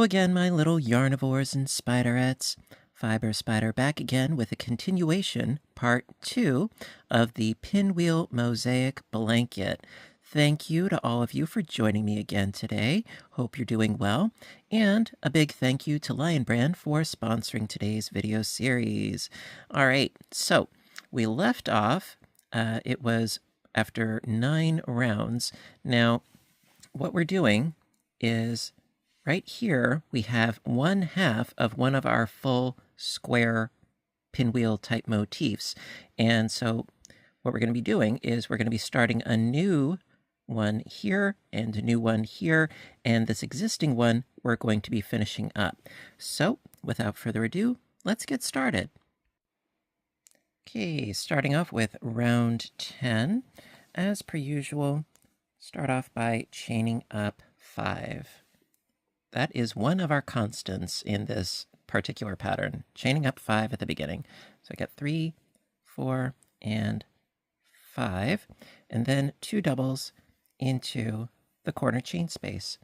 again, my little yarnivores and spiderettes. Fiber Spider back again with a continuation, part 2 of the Pinwheel Mosaic blanket. Thank you to all of you for joining me again today. Hope you're doing well. And a big thank you to Lion Brand for sponsoring today's video series. All right, so we left off, it was after 9 rounds. Now, what we're doing is right here, we have 1/2 of one of our full square pinwheel type motifs. And so what we're going to be doing is we're going to be starting a new one here and a new one here. And this existing one, we're going to be finishing up. So without further ado, let's get started. Okay, starting off with round 10. As per usual, start off by chaining up 5. That is one of our constants in this particular pattern, chaining up 5 at the beginning. So I got 3, 4, and 5, and then 2 doubles into the corner chain space.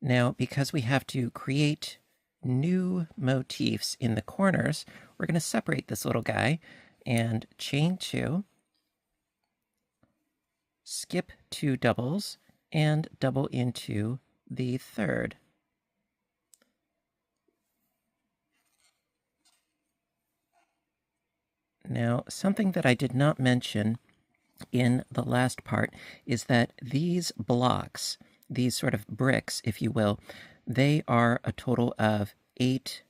Now, because we have to create new motifs in the corners, we're going to separate this little guy and chain 2, skip 2 doubles, and double into the third. Now, something that I did not mention in the last part is that these blocks, these sort of bricks, if you will, they are a total of 8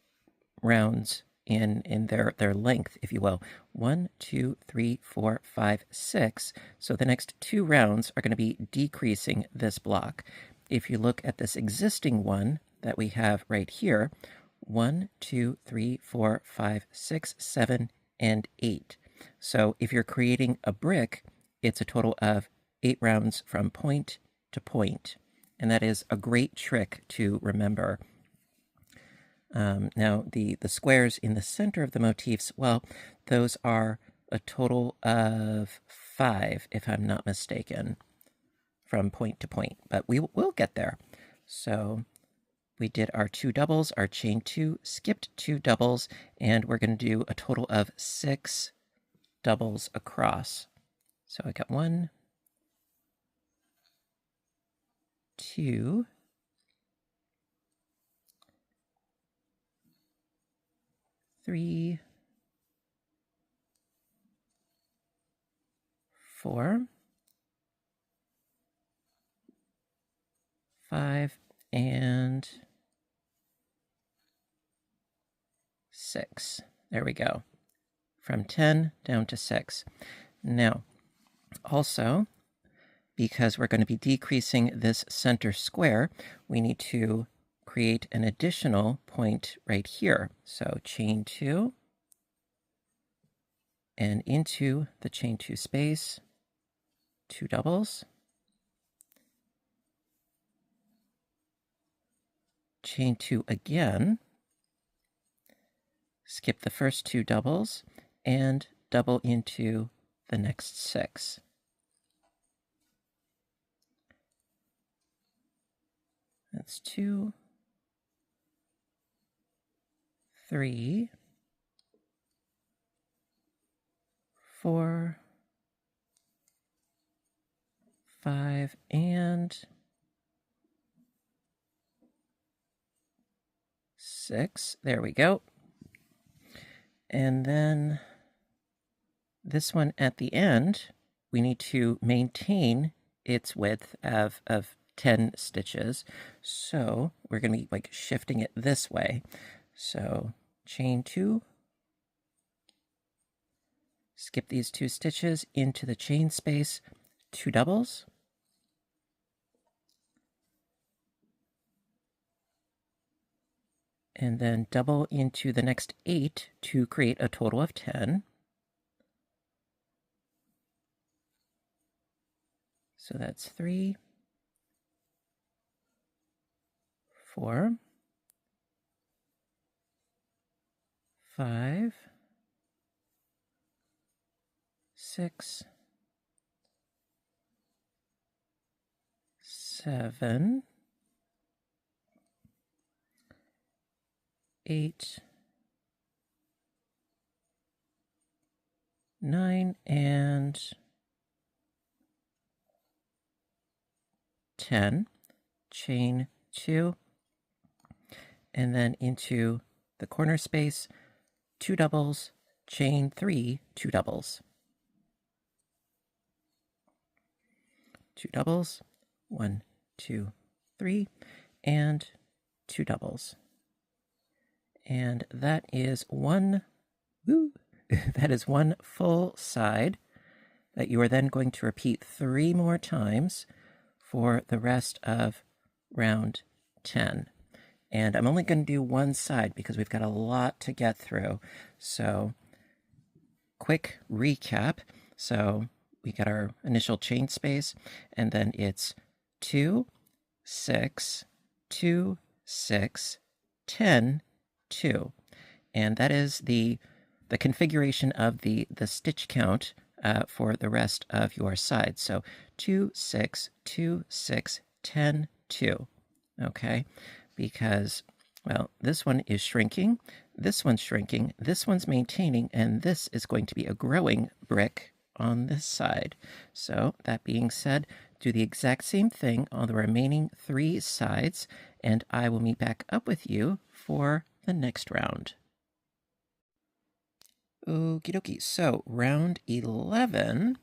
rounds in their length, if you will. 1, 2, 3, 4, 5, 6. So the next 2 rounds are going to be decreasing this block. If you look at this existing one that we have right here, 1, 2, 3, 4, 5, 6, 7, and 8. So if you're creating a brick, it's a total of 8 rounds from point to point. And that is a great trick to remember. Now, the squares in the center of the motifs, well, those are a total of 5, if I'm not mistaken, from point to point. But we'll get there. So we did our 2 doubles, our chain 2, skipped 2 doubles, and we're going to do a total of 6 doubles across. So I got 1, 2, 3, 4, 5, and 6. There we go. From 10 down to 6. Now, also, because we're going to be decreasing this center square, we need to create an additional point right here. So chain 2 and into the chain 2 space, 2 doubles, chain 2 again, skip the first 2 doubles, and double into the next 6. That's 2, 3, 4, 5, and 6. There we go. And then this one at the end, we need to maintain its width of 10 stitches. So we're going to be like shifting it this way. So chain 2, skip these 2 stitches into the chain space, 2 doubles, and then double into the next 8 to create a total of 10. So that's 3, 4, 5, 6, 7, 8, 9, and 10. Chain 2, and then into the corner space, 2 doubles, chain 3, 2 doubles. 2 doubles, 1, 2, 3, and 2 doubles. And that is one, that is one full side that you are then going to repeat 3 more times for the rest of round 10. And I'm only going to do one side because we've got a lot to get through. So, quick recap. So, we got our initial chain space, and then it's 2, 6, 2, 6, 10, 2. And that is the configuration of the stitch count for the rest of your side. So 2, 6, 2, 6, 10, 2. Okay, because, well, this one is shrinking, this one's shrinking, this one's maintaining, and this is going to be a growing brick on this side. So that being said, do the exact same thing on the remaining 3 sides, and I will meet back up with you for the next round. Okie dokie, so round 11,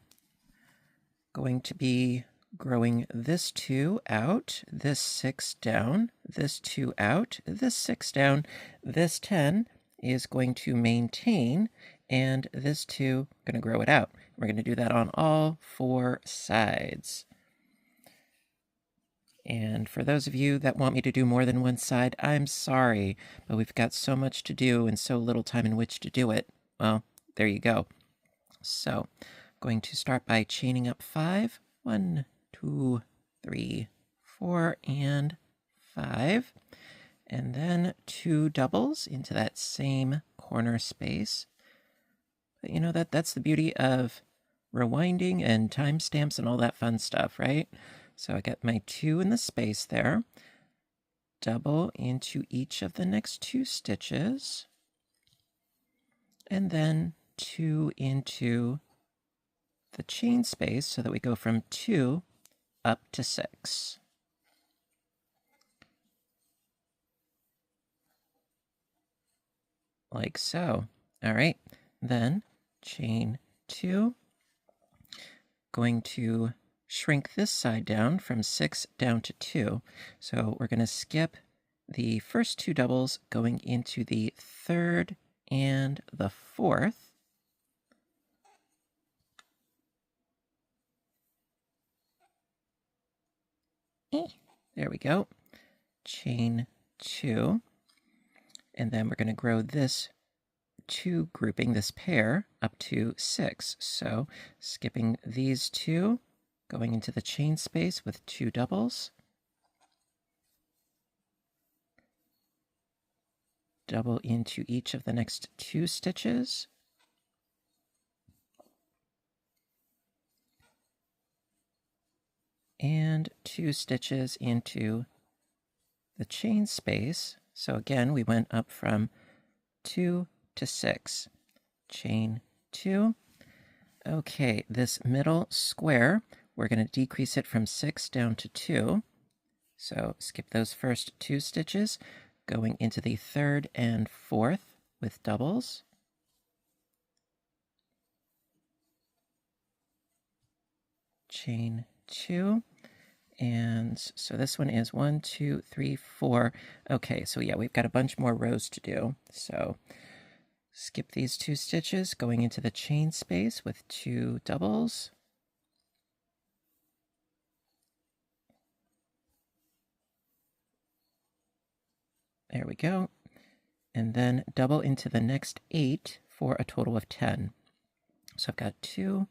going to be growing this 2 out, this 6 down, this 2 out, this 6 down, this 10 is going to maintain, and this 2 going to grow it out. We're going to do that on all 4 sides. And for those of you that want me to do more than one side, I'm sorry, but we've got so much to do and so little time in which to do it. Well, there you go. So, going to start by chaining up 5. 1, 2, 3, 4, and 5. And then 2 doubles into that same corner space. But you know, that's the beauty of rewinding and timestamps and all that fun stuff, right? So I get my 2 in the space there. Double into each of the next 2 stitches. And then 2 into the chain space so that we go from 2 up to 6. Like so. All right, then chain 2. Going to shrink this side down from 6 down to 2. So we're going to skip the first 2 doubles going into the 3rd and the 4th. There we go. Chain 2. And then we're going to grow this 2 grouping, this pair, up to 6. So skipping these 2, going into the chain space with 2 doubles. Double into each of the next 2 stitches. And 2 stitches into the chain space. So again, we went up from 2 to 6. Chain 2. Okay, this middle square, we're going to decrease it from 6 down to 2. So skip those first 2 stitches, going into the 3rd and 4th with doubles. Chain 2. And so this one is 1, 2, 3, 4. Okay, so yeah, we've got a bunch more rows to do. So skip these 2 stitches, going into the chain space with 2 doubles. There we go. And then double into the next 8 for a total of 10. So I've got 2,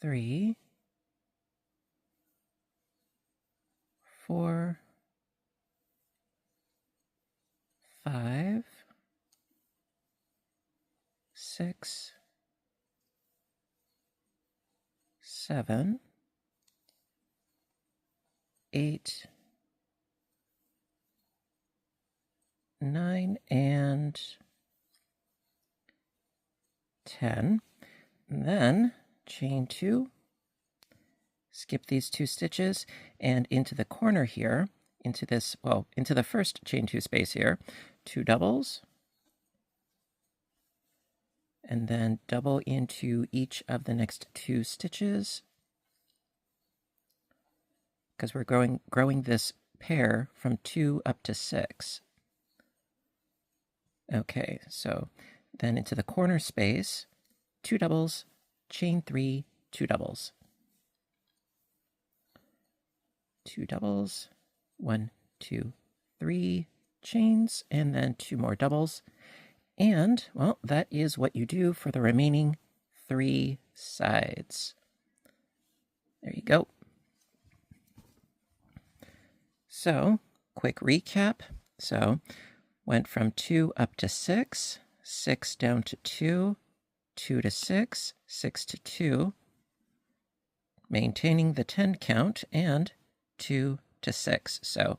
3, 4, 5, 6, 7, 8, 9 and 10. And then chain 2, skip these 2 stitches, and into the corner here, into this, well, into the first chain 2 space here, 2 doubles, and then double into each of the next 2 stitches, because we're growing this pair from 2 up to 6. Okay, so then into the corner space, 2 doubles, chain 3, 2 doubles. 2 doubles, 1, 2, 3 chains, and then 2 more doubles. And, well, that is what you do for the remaining 3 sides. There you go. So, quick recap. So, went from 2 up to 6, 6 down to 2, 2 to 6, 6 to 2, maintaining the 10 count, and 2 to 6. So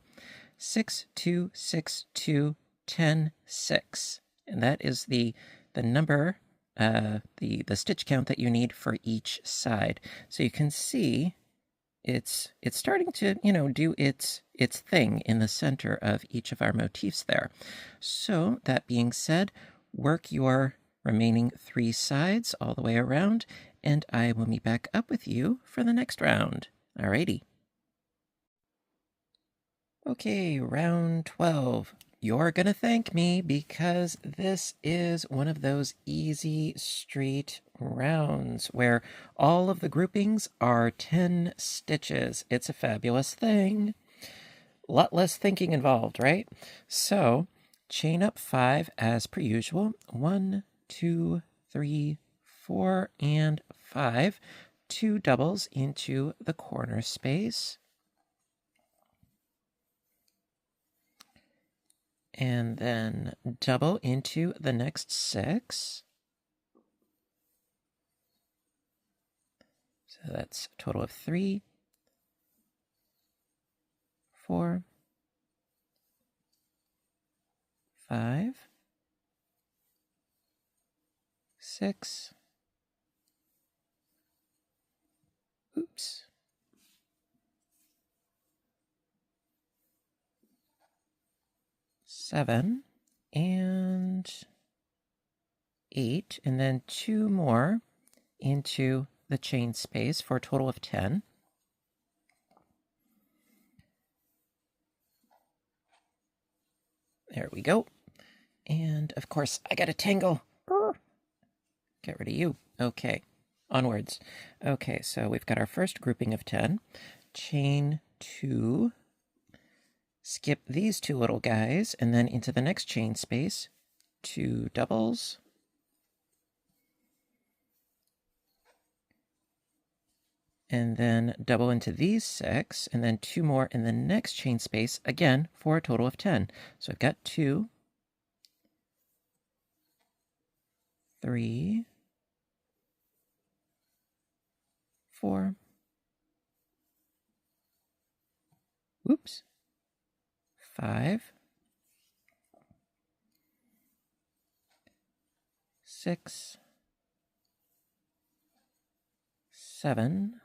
6, 2, 6, 2, 10, 6. And that is the number, the stitch count that you need for each side. So you can see it's starting to, do its thing in the center of each of our motifs there. So that being said, work your remaining 3 sides all the way around, and I will meet back up with you for the next round. Alrighty. Okay, round 12. You're gonna thank me because this is one of those easy street rounds where all of the groupings are 10 stitches. It's a fabulous thing. A lot less thinking involved, right? So, chain up 5 as per usual. 1, 2, 3, 4, and 5. 2 doubles into the corner space. And then double into the next 6. So that's a total of 3, 4, 5, 6. Oops. 7 and 8, and then 2 more into the chain space for a total of 10. There we go. And of course, I got a tangle. Get rid of you. Okay, onwards. Okay, so we've got our first grouping of 10. Chain 2. Skip these 2 little guys, and then into the next chain space, 2 doubles. And then double into these 6, and then 2 more in the next chain space, again, for a total of 10. So I've got 2, 3, 4, oops, 5, 6, 7,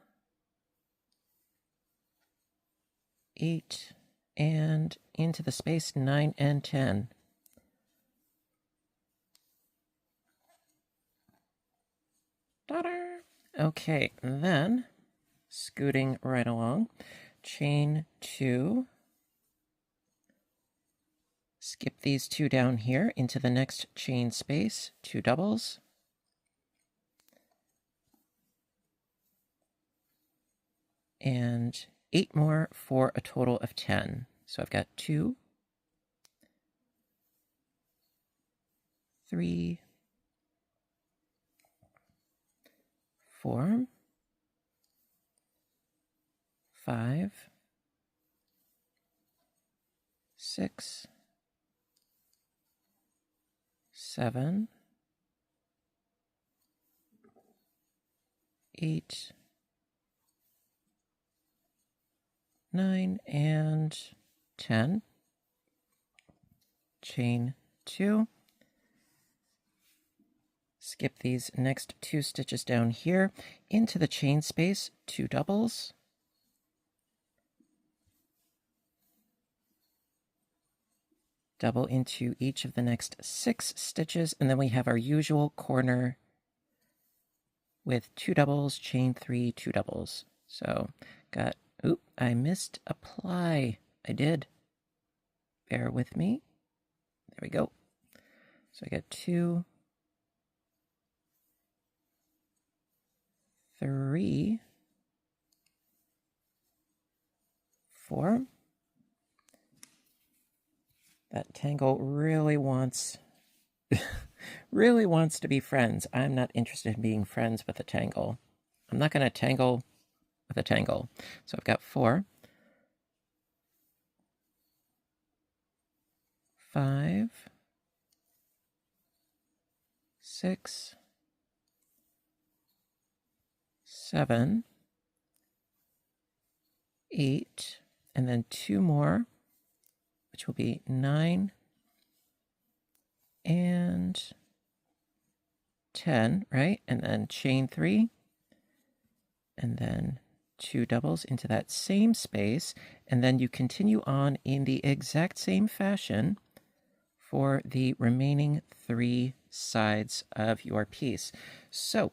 8, and into the space 9 and 10. Ta-da! Okay, then scooting right along, chain 2. Skip these 2 down here into the next chain space, 2 doubles. And 8 more for a total of 10. So I've got 2, 3, 4, 5, 6, 7, 8, 9, and 10. chain 2, skip these next 2 stitches down here into the chain space, 2 doubles, double into each of the next 6 stitches, and then we have our usual corner with 2 doubles, chain 3, 2 doubles. So got, oop, I missed apply. I did. Bear with me. There we go. So I got 2, 3, 4. That tangle really wants to be friends. I'm not interested in being friends with a tangle. I'm not going to tangle with a tangle. So I've got 4, 5, 6, 7, 8, and then 2 more, which will be 9 and 10, right? And then chain 3, and then 2 doubles into that same space, and then you continue on in the exact same fashion for the remaining 3 sides of your piece. So,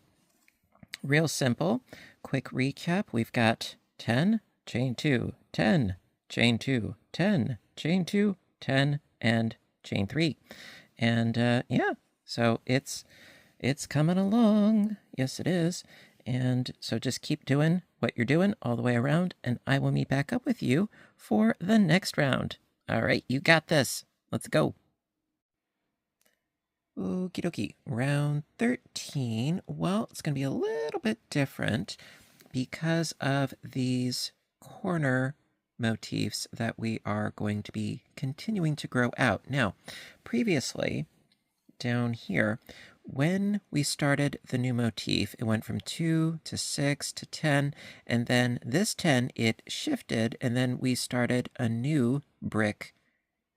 real simple, quick recap. We've got 10, chain 2, 10, chain 2, 10, chain 2, 10, and chain 3. And yeah, so it's coming along. Yes, it is. And so just keep doing what you're doing all the way around, and I will meet back up with you for the next round. All right, you got this. Let's go. Okie dokie. Round 13. Well, it's going to be a little bit different because of these corner motifs that we are going to be continuing to grow out. Now, previously, down here, when we started the new motif, it went from 2 to 6 to 10, and then this 10, it shifted, and then we started a new brick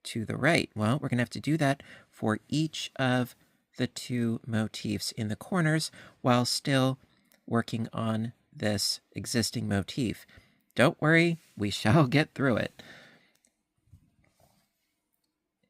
to the right. Well, we're going to have to do that for each of the 2 motifs in the corners while still working on this existing motif. Don't worry, we shall get through it.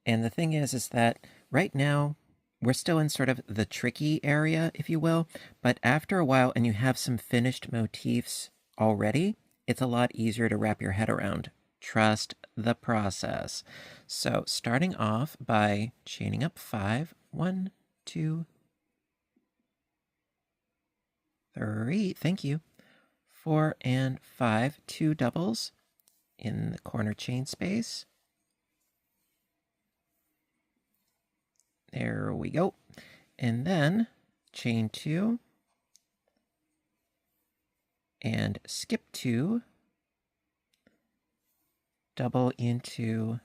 And the thing is that right now, we're still in sort of the tricky area, if you will, but after a while and you have some finished motifs already, it's a lot easier to wrap your head around. Trust the process. So starting off by chaining up 5, 1, 2, 3, thank you, 4 and 5, 2 doubles in the corner chain space. There we go. And then chain 2 and skip 2, double into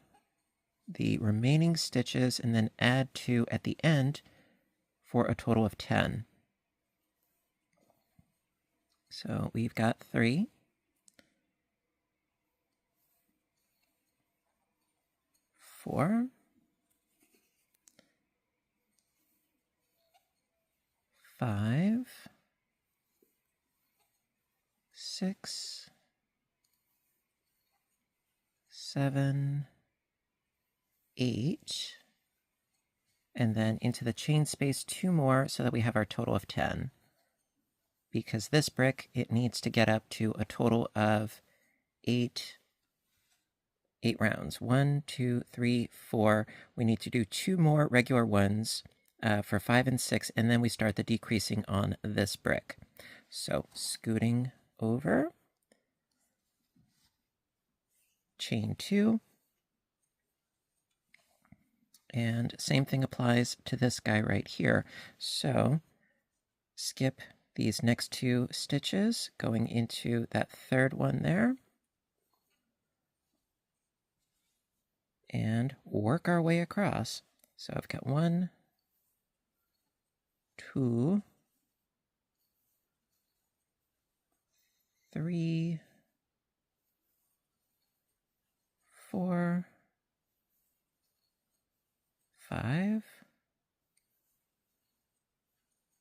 the remaining stitches, and then add 2 at the end for a total of 10. So we've got 3, 4, 5, 6, 7, 8, and then into the chain space 2 more so that we have our total of 10. Because this brick, it needs to get up to a total of 8 rounds. 1, 2, 3, 4. We need to do 2 more regular ones for 5 and 6, and then we start the decreasing on this brick. So scooting over, chain 2, and same thing applies to this guy right here. So skip these next 2 stitches going into that third one there, and work our way across. So I've got 1, 2, 3, 4, 5,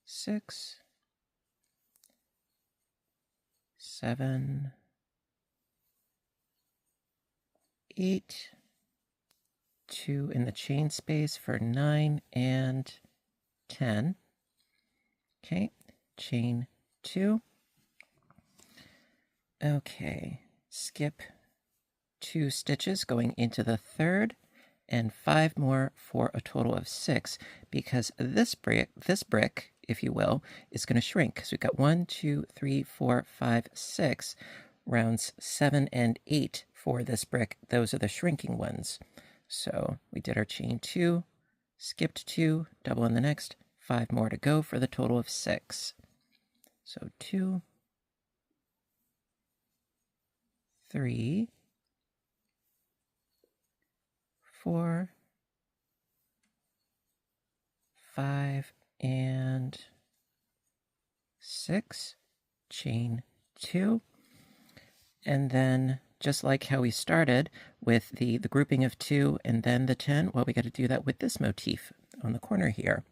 6, 7, 8, 2 in the chain space for 9 and 10. Okay, chain 2. Okay, skip 2 stitches going into the third, and 5 more for a total of 6, because this brick, if you will, is going to shrink. So we've got 1, 2, 3, 4, 5, 6, rounds 7 and 8 for this brick. Those are the shrinking ones. So we did our chain 2, skipped 2, double in the next, 5 more to go for the total of 6. So 2, 3, 4, 5, and 6, chain 2, and then just like how we started with the grouping of 2 and then the 10, well, we got to do that with this motif on the corner here.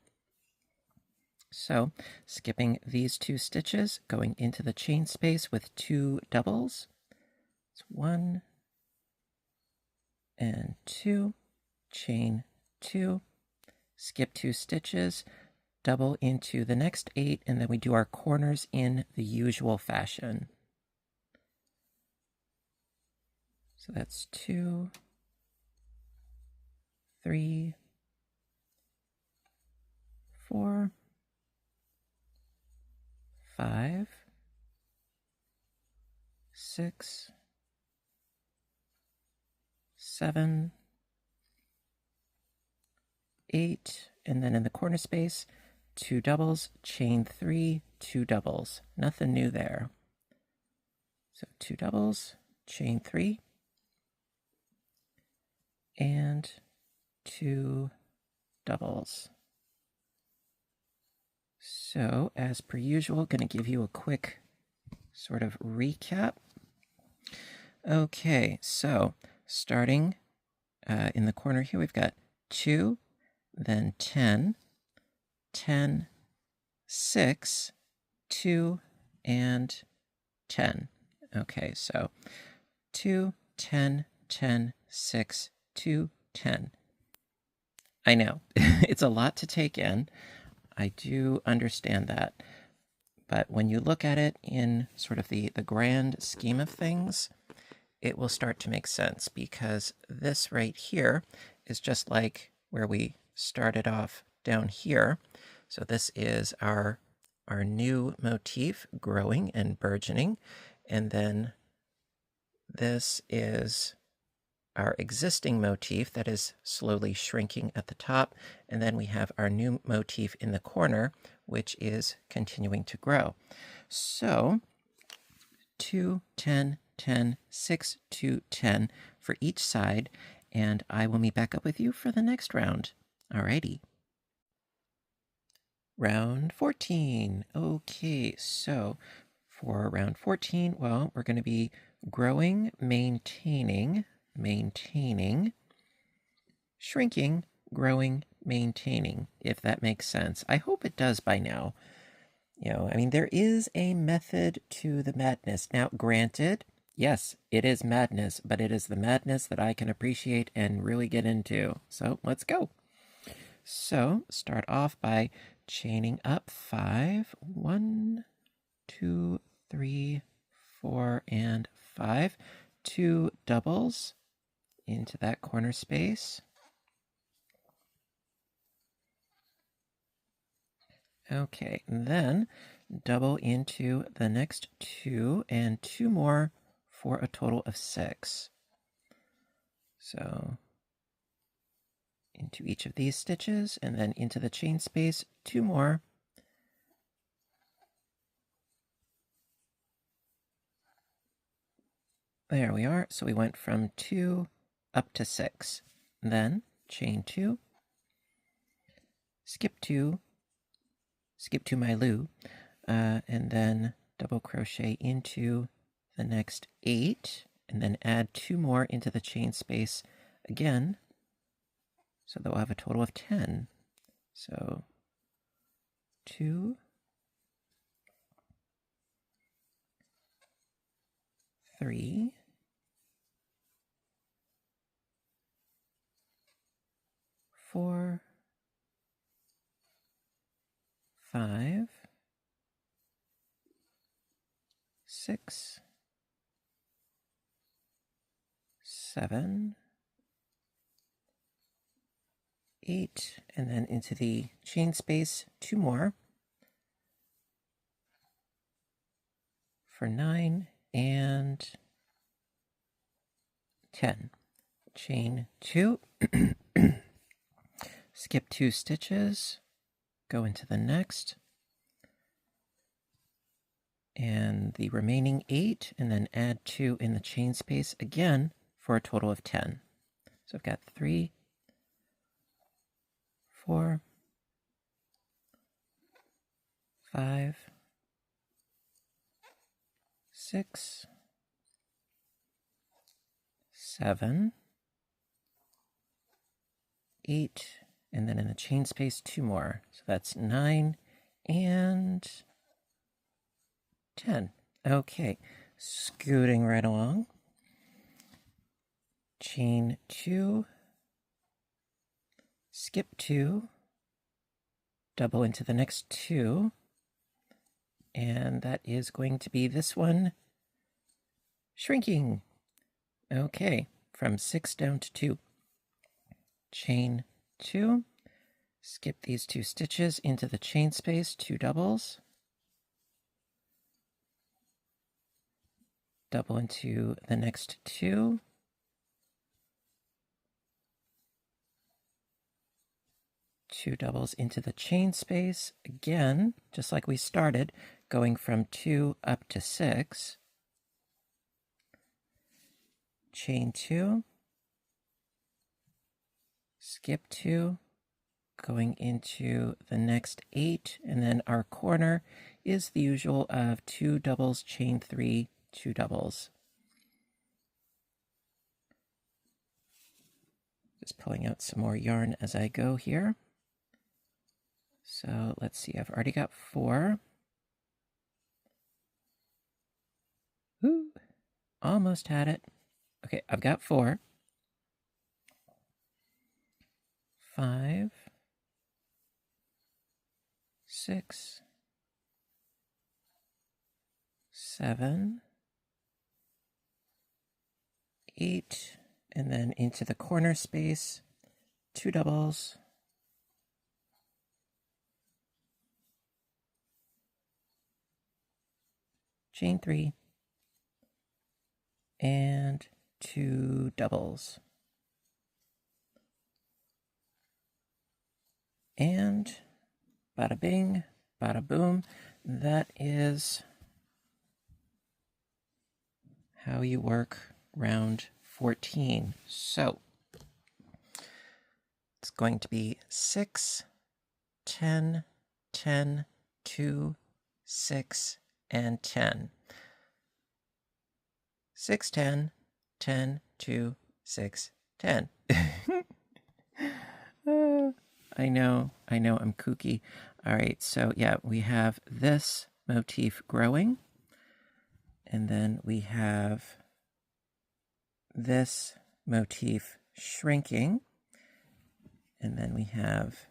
So skipping these 2 stitches, going into the chain space with 2 doubles. It's 1 and 2, chain 2, skip 2 stitches, double into the next 8, and then we do our corners in the usual fashion. So that's 2, 3, 4, 5, 6, 7, 8, and then in the corner space, 2 doubles, chain 3, 2 doubles. Nothing new there. So 2 doubles, chain 3, and 2 doubles. So, as per usual, going to give you a quick sort of recap. Okay, so starting in the corner here, we've got 2, then 10, 10, 6, 2, and 10. Okay, so 2, 10, 10, 6, 2, 10. I know, it's a lot to take in. I do understand that. But when you look at it in sort of the grand scheme of things, it will start to make sense, because this right here is just like where we started off down here. So this is our new motif growing and burgeoning, and then this is our existing motif that is slowly shrinking at the top, and then we have our new motif in the corner, which is continuing to grow. So 2, 10, 10, 6, 2, 10 for each side, and I will meet back up with you for the next round. Alrighty. Round 14. Okay, so for round 14, well, we're going to be growing, maintaining, shrinking, growing, maintaining, if that makes sense. I hope it does by now. I mean, there is a method to the madness. Now, granted, yes, it is madness, but it is the madness that I can appreciate and really get into. So let's go. So start off by chaining up 5, 1, 2, 3, 4, and 5, 2 doubles into that corner space. Okay, and then double into the next 2 and 2 more for a total of 6. So into each of these stitches, and then into the chain space, 2 more. There we are. So we went from 2 up to 6. Then chain 2, skip 2, skip to my loop, and then double crochet into the next 8, and then add 2 more into the chain space again. So they'll have a total of 10. So 2, 3, 4, 5, 6, 7, 8, and then into the chain space 2 more for 9 and 10. Chain 2, skip 2 stitches, go into the next, and the remaining 8, and then add 2 in the chain space again for a total of 10. So I've got 3, 4, 5, 6, 7, 8, and then in the chain space 2 more. So that's 9 and 10. Okay, scooting right along. Chain 2, skip 2, double into the next 2, and that is going to be this one, shrinking. Okay, from 6 down to 2. Chain 2, skip these 2 stitches into the chain space, 2 doubles, double into the next 2, two doubles into the chain space, again, just like we started, going from 2 up to 6, chain 2, skip 2, going into the next 8, and then our corner is the usual of 2 doubles, chain 3, 2 doubles. Just pulling out some more yarn as I go here. So let's see, I've already got 4. Woo! Almost had it. Okay, I've got 4. 5, 6, 7, 8, and then into the corner space, 2 doubles, chain 3, and 2 doubles. And bada bing, bada boom, that is how you work round 14. So it's going to be 6, 10, 10, 2, 6, and 10. 6, 10, 10, 2, 6, 10. I know, I'm kooky. All right, so yeah, we have this motif growing, and then we have this motif shrinking, and then we have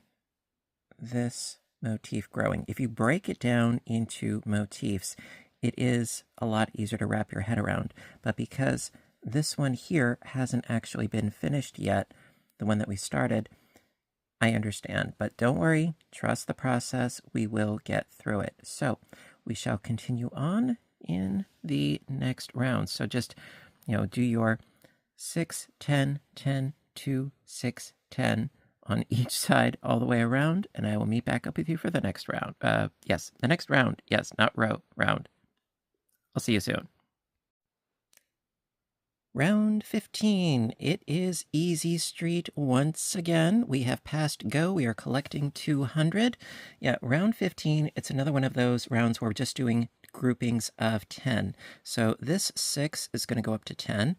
this motif growing. If you break it down into motifs, it is a lot easier to wrap your head around, but because this one here hasn't actually been finished yet, the one that we started, I understand, but don't worry, trust the process, we will get through it. So we shall continue on in the next round. So just, do your 6, 10, 10, 2, 6, 10 on each side all the way around, and I will meet back up with you for the next round. Yes, the next round. Yes, not row, round. I'll see you soon. Round 15. It is Easy Street once again. We have passed go. We are collecting 200. Yeah, round 15, it's another one of those rounds where we're just doing groupings of 10. So this 6 is going to go up to 10.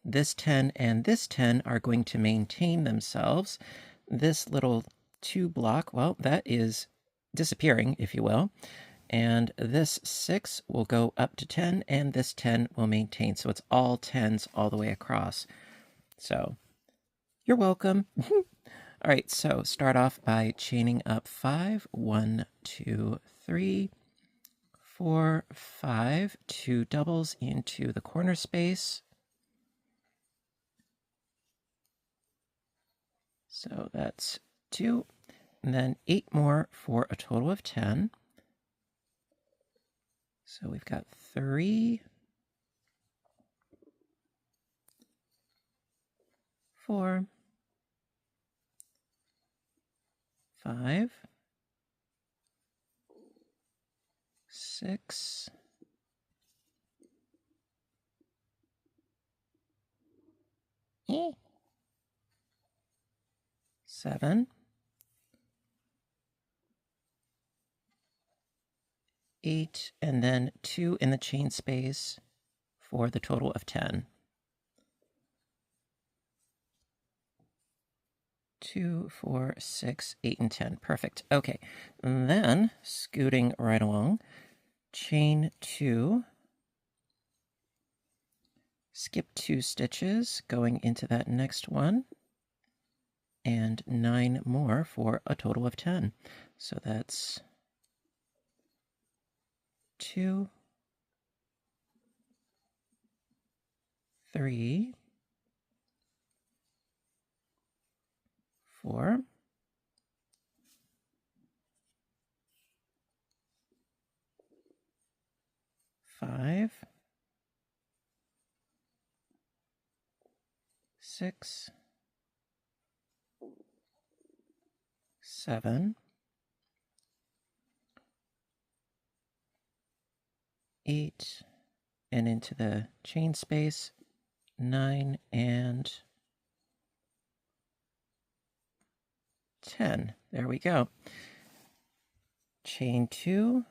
This 10 and this 10 are going to maintain themselves. this little 2 block, well, that is disappearing, if you will. And this 6 will go up to 10, and this 10 will maintain. So it's all 10s all the way across. So you're welcome. All right, so start off by chaining up 5. 1, 2, 3, 4, 5. 2 doubles into the corner space. So that's 2. And then 8 more for a total of 10. So we've got 3, 4, 5, 6, 7, 8, and then 2 in the chain space for the total of 10. 2, 4, 6, 8, and 10. Perfect. Okay, and then scooting right along, chain 2, skip 2 stitches going into that next one, and 9 more for a total of 10. So that's 2, 3, 4, 5, 6, 7, 8, and into the chain space, 9 and 10. There we go. Chain 2,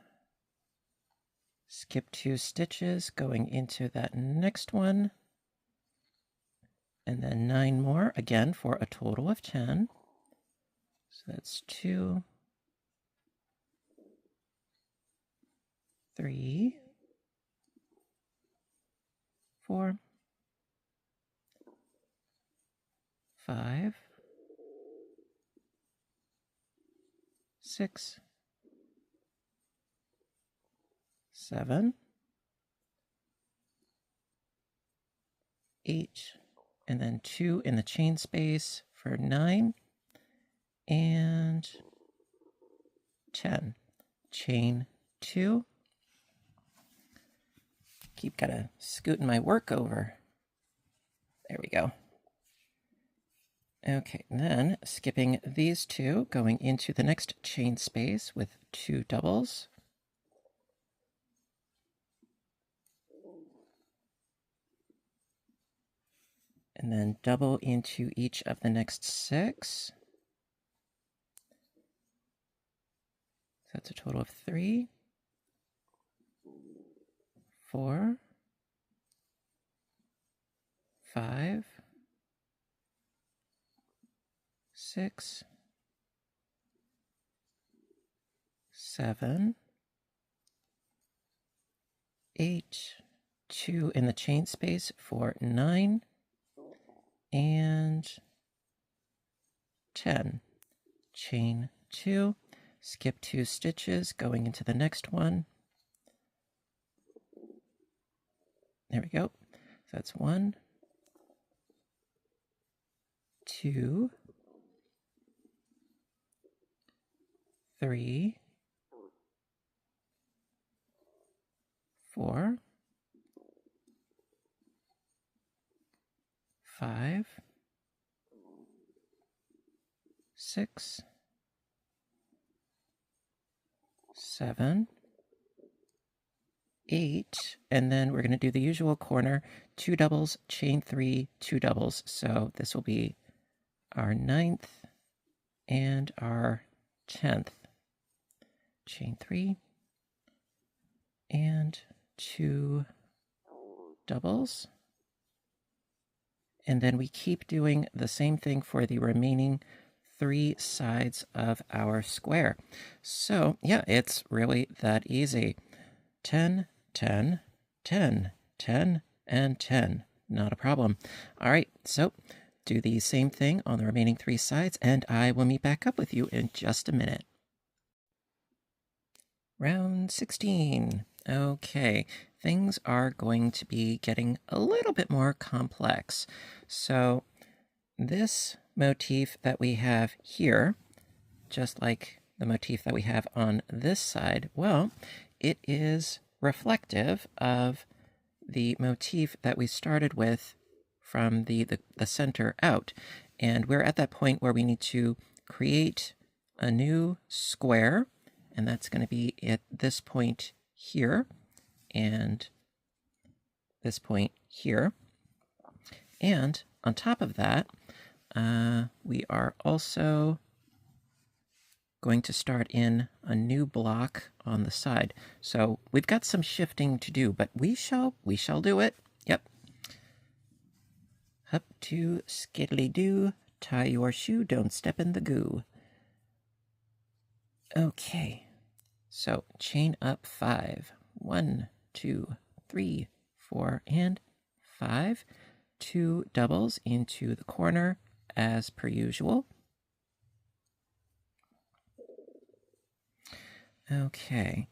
skip 2 stitches going into that next one, and then 9 more again for a total of 10. So that's 2, 3, 4, 5, 6, 7, 8, and then 2 in the chain space for 9, and 10. Chain 2. Keep kind of scooting my work over. There we go. Okay, then skipping these 2, going into the next chain space with 2 doubles. And then double into each of the next 6. So that's a total of 3, 4, 5, 6, 7, 8, 2 in the chain space for 9, and 10. Chain 2, skip 2 stitches going into the next one. There we go. So that's 1, 2, 3, 4, 5, 6, 7, 8, and then we're going to do the usual corner, 2 doubles, chain 3, 2 doubles. So this will be our 9th and our 10th. Chain 3 and 2 doubles. And then we keep doing the same thing for the remaining 3 sides of our square. So yeah, it's really that easy. 10, 10, 10, 10, and 10. Not a problem. All right, so do the same thing on the remaining 3 sides, and I will meet back up with you in just a minute. Round 16. Okay, things are going to be getting a little bit more complex. So this motif that we have here, just like the motif that we have on this side, well, it is reflective of the motif that we started with from the center out. And we're at that point where we need to create a new square, and that's going to be at this point here and this point here. And on top of that, we are also going to start in a new block on the side. So we've got some shifting to do, but we shall do it. Yep. Up to skiddly-doo, tie your shoe, don't step in the goo. Okay, so chain up 5. 1, 2, 3, 4, and 5. 2 doubles into the corner as per usual. Okay,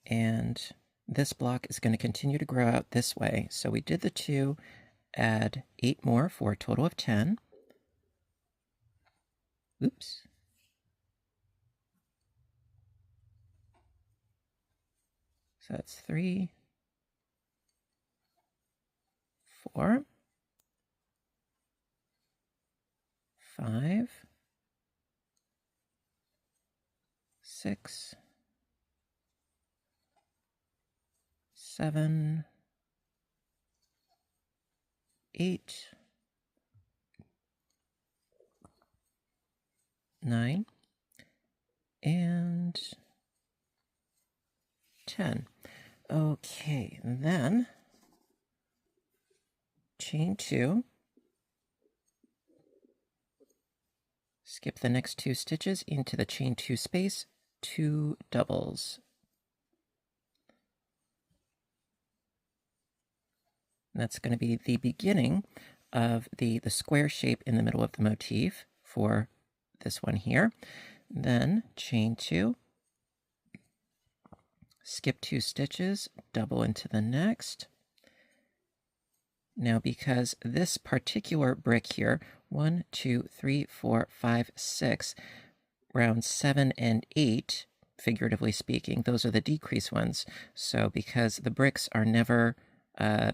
and this block is going to continue to grow out this way. So we did the 2, add 8 more for a total of 10. Oops. So that's 3, 4, 5, 6, 7, 8, 9, and 10. Okay, and then chain 2, skip the next 2 stitches into the chain 2 space, 2 doubles. And that's going to be the beginning of the square shape in the middle of the motif for this one here. Then chain 2, skip 2 stitches, double into the next. Now, because this particular brick here, 1, 2, 3, 4, 5, 6, rounds 7 and 8, figuratively speaking, those are the decrease ones. So because the bricks are never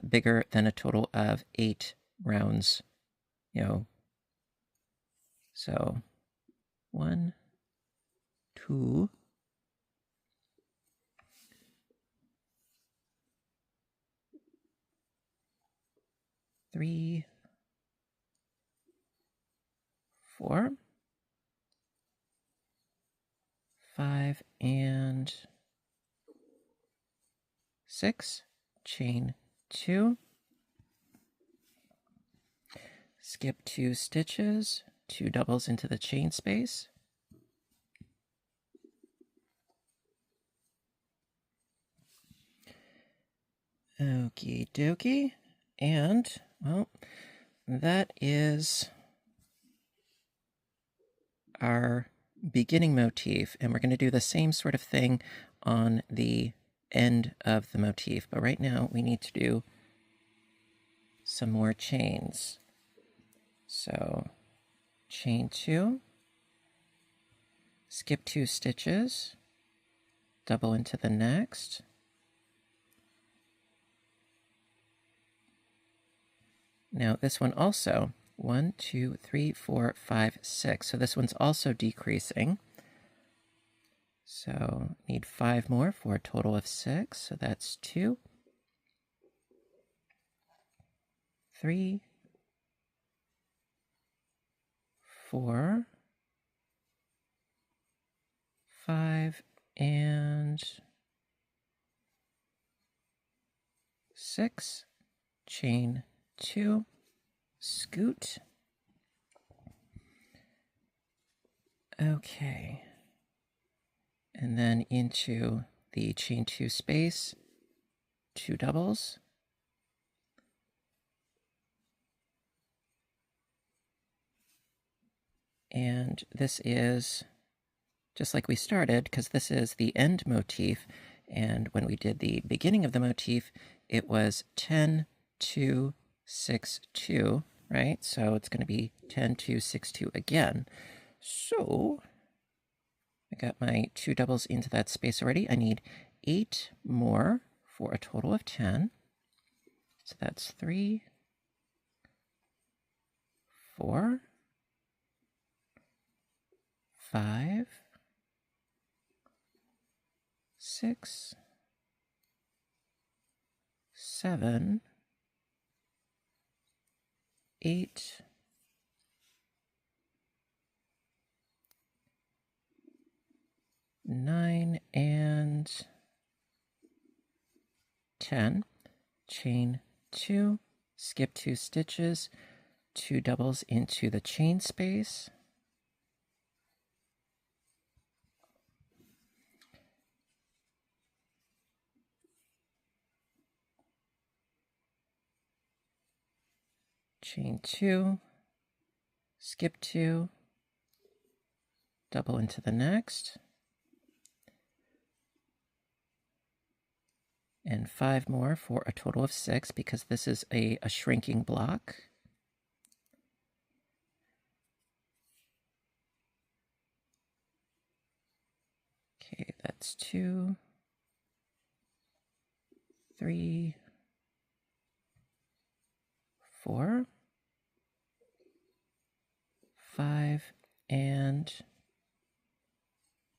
bigger than a total of 8 rounds, so 1, 2, 3, 4, 5, and 6, chain 2, skip 2 stitches, 2 doubles into the chain space, okie dokie, and well, that is our beginning motif, and we're going to do the same sort of thing on the end of the motif, but right now we need to do some more chains. So chain 2, skip 2 stitches, double into the next, now this one also 1, 2, 3, 4, 5, 6. So this one's also decreasing. So need 5 more for a total of 6. So that's 2, 3, 4, 5, and 6. Chain 2. Scoot, Okay. And then into the chain 2 space, 2 doubles. And this is just like we started, because this is the end motif. And when we did the beginning of the motif, it was 10, 2, 6, 2, right? So it's going to be 10, 2, 6, 2 again. So I got my 2 doubles into that space already. I need 8 more for a total of 10. So that's 3, 4, 5, 6, 7, 8, 9, and 10. Chain 2, skip 2 stitches, 2 doubles into the chain space. Chain 2, skip 2, double into the next, and 5 more for a total of 6, because this is a shrinking block. Okay, that's 2, 3, 4, 5, and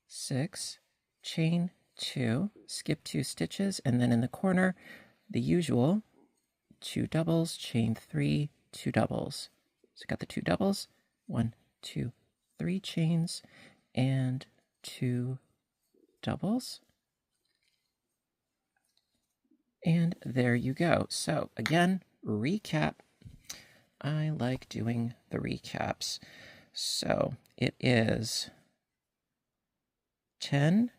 6. Chain 2, skip 2 stitches, and then in the corner, the usual 2 doubles, chain 3, 2 doubles. So I got the 2 doubles, 1, 2, 3 chains, and 2 doubles. And there you go. So again, recap. I like doing the recaps. So it is 10,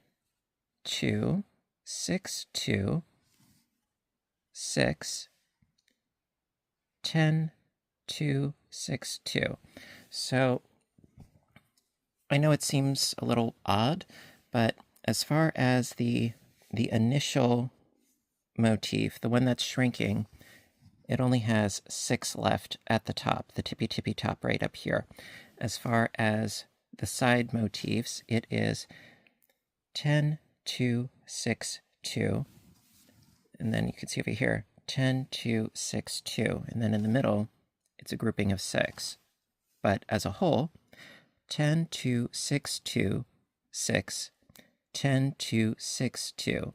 2, 6, 2, 6, 10, 2, 6, 2. So I know it seems a little odd, but as far as the initial motif, the one that's shrinking, it only has 6 left at the top, the tippy top right up here. As far as the side motifs, it is 10, 2, 6, 2. And then you can see over here, 10, 2, 6, 2. And then in the middle, it's a grouping of 6. But as a whole, 10, 2, 6, 2, 6, 10, 2, 6, 2.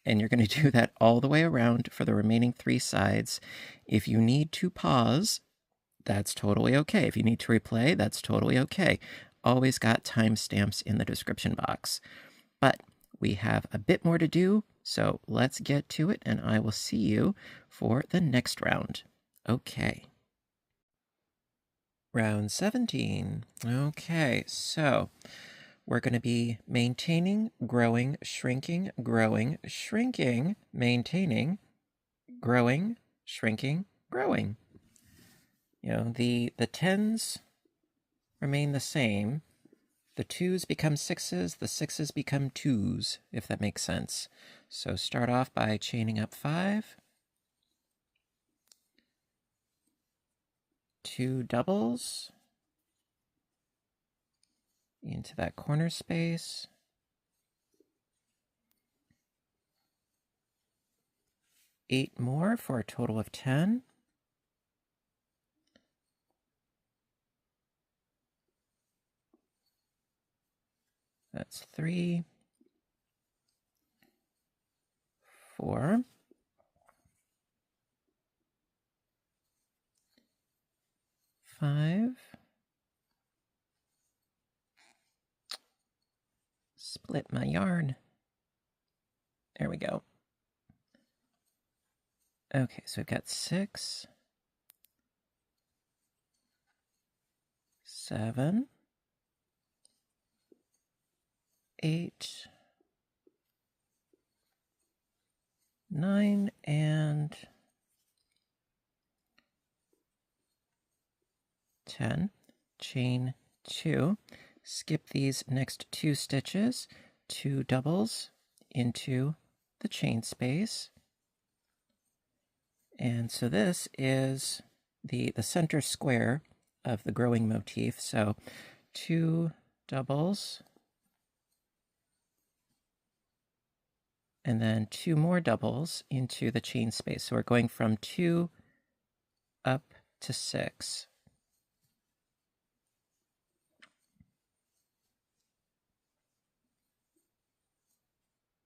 And you're going to do that all the way around for the remaining 3 sides. If you need to pause, that's totally okay. If you need to replay, that's totally okay. Always got timestamps in the description box. But we have a bit more to do, so let's get to it, and I will see you for the next round. Okay. Round 17. Okay, so we're going to be maintaining, growing, shrinking, growing, shrinking, maintaining, growing, shrinking, growing. You know, the 10s remain the same. The 2s become 6s, the 6s become 2s, if that makes sense. So start off by chaining up 5, 2 doubles into that corner space, 8 more for a total of 10. That's 3, 4, 5, split my yarn. There we go. Okay, so we've got 6, 7, 8, 9, and 10. Chain 2. Skip these next 2 stitches, 2 doubles into the chain space. And so this is the center square of the growing motif. So 2 doubles, and then 2 more doubles into the chain space. So we're going from 2 up to 6.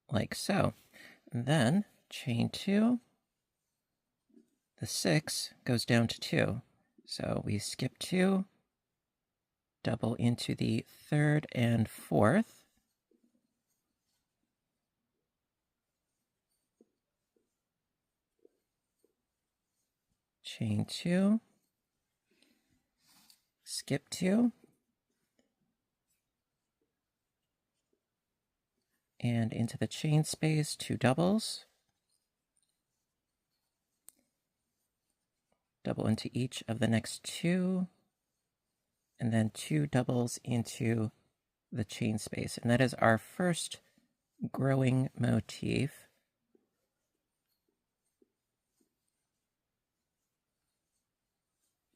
Like so. And then chain 2, the 6 goes down to 2. So we skip 2, double into the 3rd and 4th. Chain 2, skip 2, and into the chain space, 2 doubles, double into each of the next 2, and then 2 doubles into the chain space. And that is our first growing motif.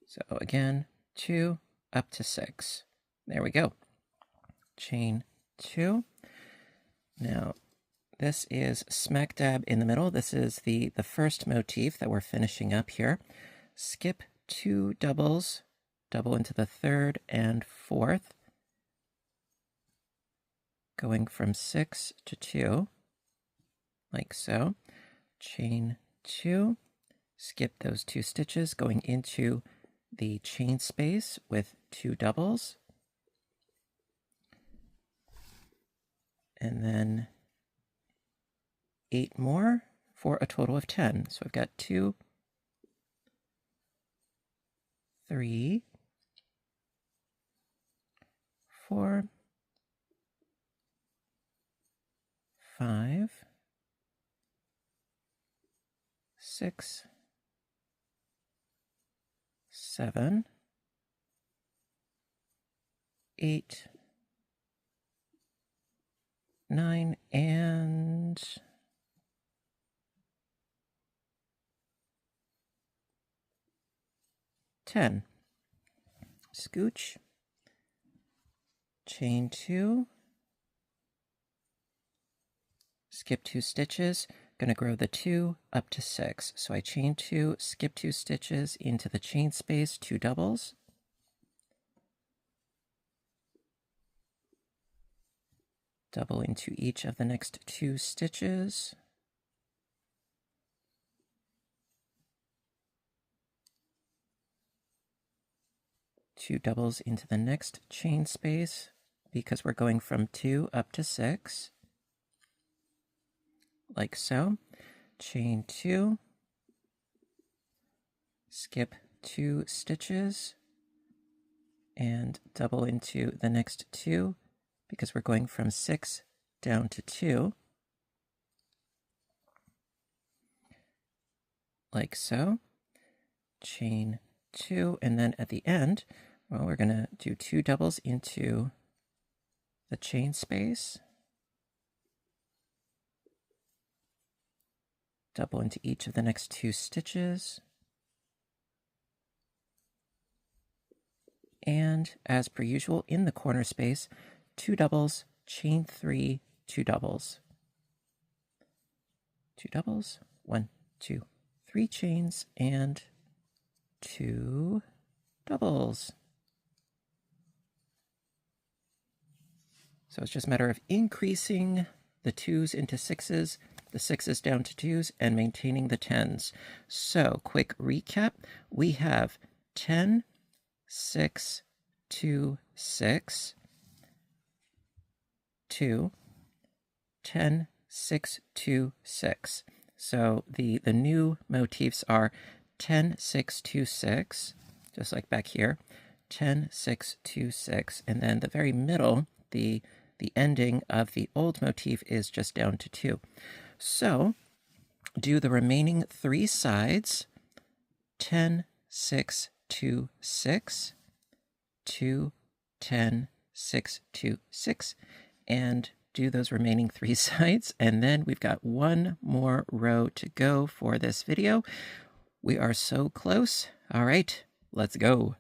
So again, 2 up to 6. There we go. Chain 2. Now, this is smack dab in the middle. This is the first motif that we're finishing up here. Skip 2 doubles, double into the 3rd and 4th, going from 6 to 2, like so. Chain 2, skip those 2 stitches, going into the chain space with 2 doubles, and then 8 more for a total of 10. So I've got 2, 3, 4, 5, 6, 7, 8, 9, and 10. Scooch, chain 2, skip 2 stitches, going to grow the 2 up to 6. So I chain 2, skip 2 stitches into the chain space, 2 doubles, double into each of the next 2 stitches, two doubles into the next chain space, because we're going from 2 up to 6, like so. Chain 2, skip 2 stitches, and double into the next 2, because we're going from 6 down to 2, like so. Chain 2, and then at the end, well, we're going to do 2 doubles into the chain space, double into each of the next 2 stitches, and as per usual in the corner space, 2 doubles, chain 3, 2 doubles, 2 doubles, 1, 2, 3 chains, and 2 doubles. So it's just a matter of increasing the 2s into 6s, the 6s down to 2s, and maintaining the 10s. So quick recap, we have 10, 6, 2, 6, 2, 10, 6, 2, 6. So the new motifs are 10, 6, 2, 6, just like back here, 10, 6, 2, 6, and then the very middle, the the ending of the old motif is just down to 2. So do the remaining 3 sides, 10, 6, 2, 6, 2, 10, 6, 2, 6, and do those remaining 3 sides, and then we've got 1 more row to go for this video. We are so close. All right, let's go.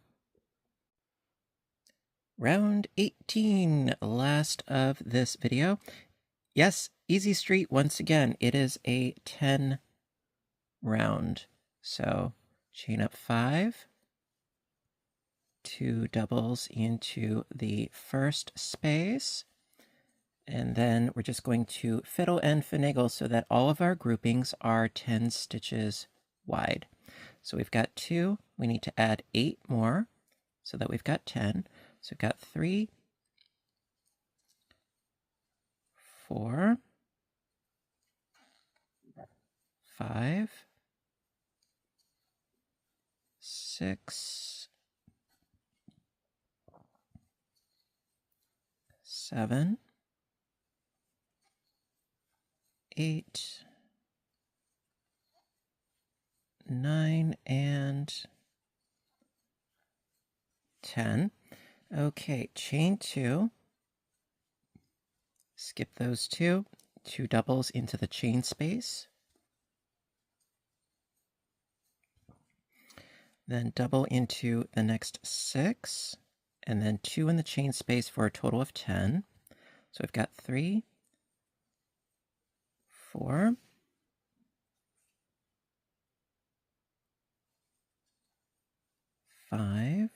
Round 18, last of this video. Yes, easy street once again. It is a 10 round. So chain up 5, 2 doubles into the first space, and then we're just going to fiddle and finagle so that all of our groupings are 10 stitches wide. So we've got 2, we need to add 8 more so that we've got 10. So we've got 3, 4, 5, 6, 7, 8, 9, and 10. Okay, chain 2. Skip those 2 doubles into the chain space. Then double into the next 6, and then 2 in the chain space for a total of 10. So we've got 3, 4, 5,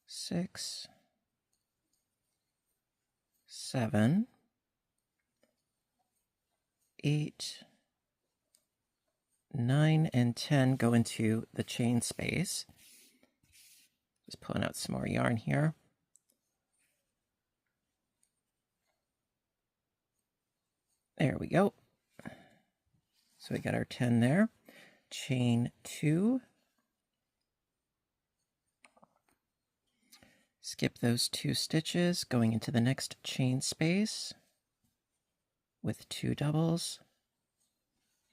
6, 7, 8, 9, and 10 go into the chain space. Just pulling out some more yarn here. There we go. So we got our 10 there. Chain 2. Skip those 2 stitches, going into the next chain space with 2 doubles,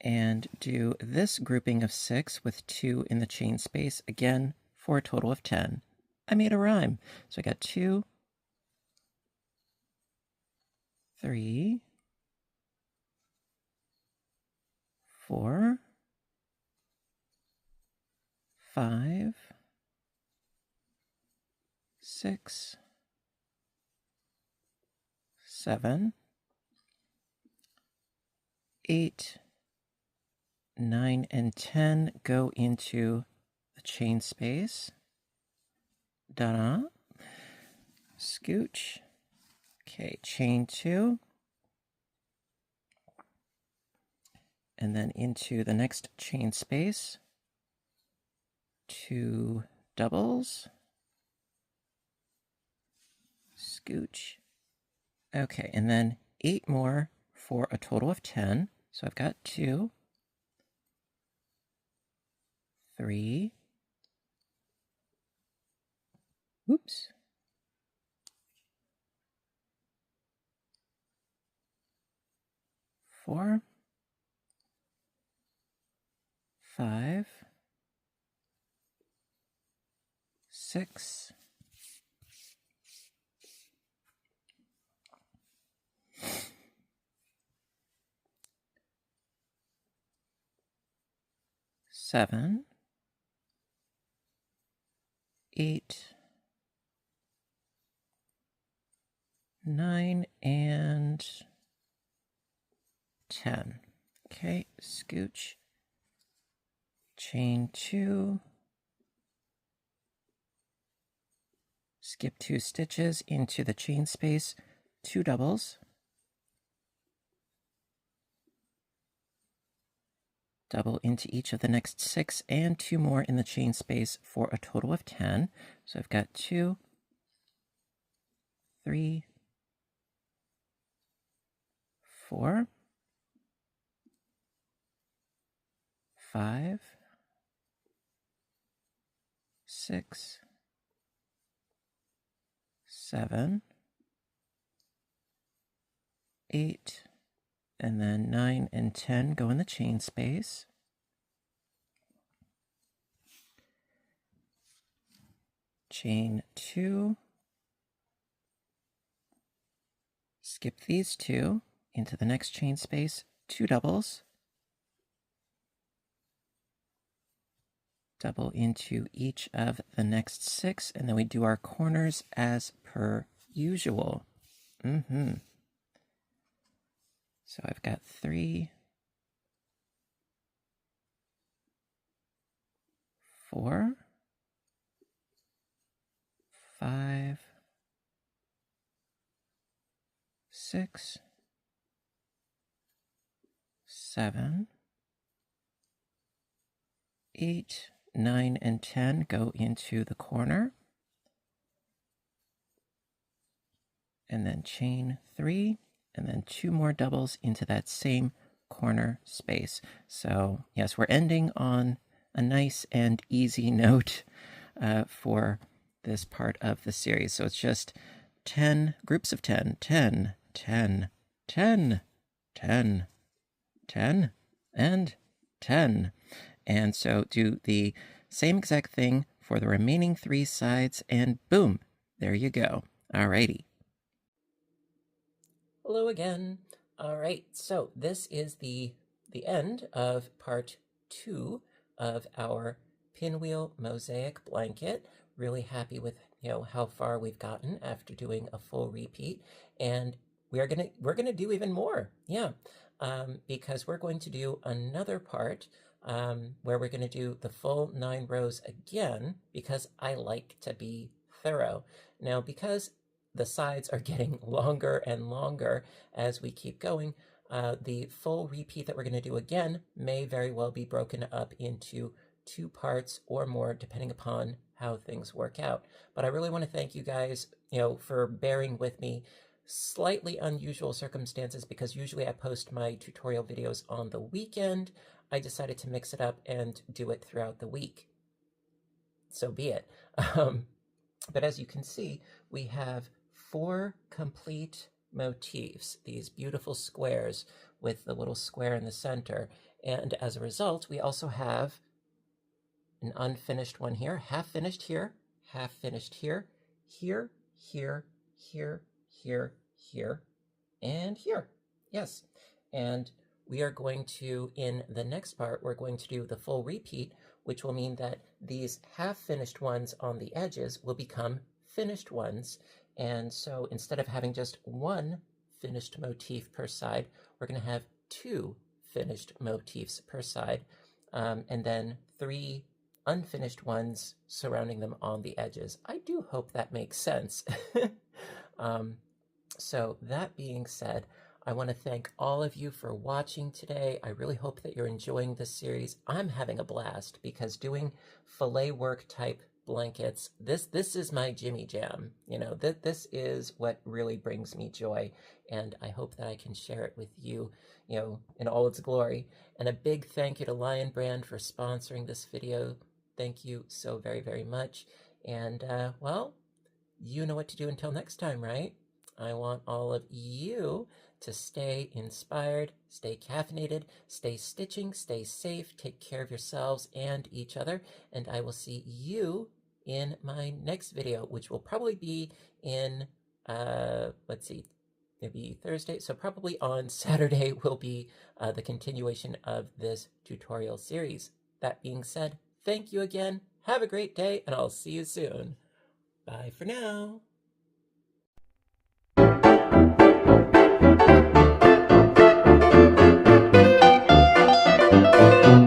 and do this grouping of 6 with 2 in the chain space, again for a total of 10. I made a rhyme. So I got 2, 3, 4, 5, 6, 7, 8, 9, and 10 go into the chain space. Da-da. Scooch. Okay, chain 2. And then into the next chain space. 2 doubles. Scooch. Okay, and then 8 more for a total of 10. So I've got 2, 3, oops, 4, 5, 6, 7, 8, 9, and 10. Okay, scooch, chain 2, skip 2 stitches into the chain space, 2 doubles, double into each of the next 6, and 2 more in the chain space for a total of 10. So I've got 2, 3, 4, 5, 6, 7, 8, and then 9 and 10 go in the chain space. Chain 2, skip these 2 into the next chain space, 2 doubles, double into each of the next 6, and then we do our corners as per usual. So I've got 3, 4, 5, 6, 7, 8, 9, and 10 go into the corner. And then chain 3, and then 2 more doubles into that same corner space. So yes, we're ending on a nice and easy note for this part of the series. So it's just 10 groups of 10, 10, 10, 10, 10, 10, and 10. And so do the same exact thing for the remaining 3 sides, and boom, there you go. Alrighty. Hello again. All right, so this is the end of part 2 of our Pinwheel Mosaic blanket. Really happy with how far we've gotten after doing a full repeat, and we're gonna do even more, because we're going to do another part where we're going to do the full 9 rows again, because I like to be thorough. Now, because the sides are getting longer and longer as we keep going, the full repeat that we're going to do again may very well be broken up into 2 parts or more, depending upon how things work out. But I really want to thank you guys, for bearing with me. Slightly unusual circumstances, because usually I post my tutorial videos on the weekend. I decided to mix it up and do it throughout the week. So be it. But as you can see, we have 4 complete motifs, these beautiful squares with the little square in the center. And as a result, we also have an unfinished one here, half finished here, half finished here, here, here, here, here, here, and here. Yes. And we are going to, in the next part, we're going to do the full repeat, which will mean that these half-finished ones on the edges will become finished ones. And so instead of having just 1 finished motif per side, we're going to have 2 finished motifs per side, and then 3 unfinished ones surrounding them on the edges. I do hope that makes sense. So that being said, I want to thank all of you for watching today. I really hope that you're enjoying this series. I'm having a blast, because doing fillet work type blankets, this is my Jimmy Jam. This is what really brings me joy, and I hope that I can share it with you, in all its glory. And a big thank you to Lion Brand for sponsoring this video. Thank you so very, very much. And, well, you know what to do until next time, right? I want all of you to stay inspired, stay caffeinated, stay stitching, stay safe, take care of yourselves and each other, and I will see you in my next video, which will probably be in, let's see, maybe Thursday, so probably on Saturday will be the continuation of this tutorial series. That being said, thank you again, have a great day, and I'll see you soon. Bye for now. Thank you.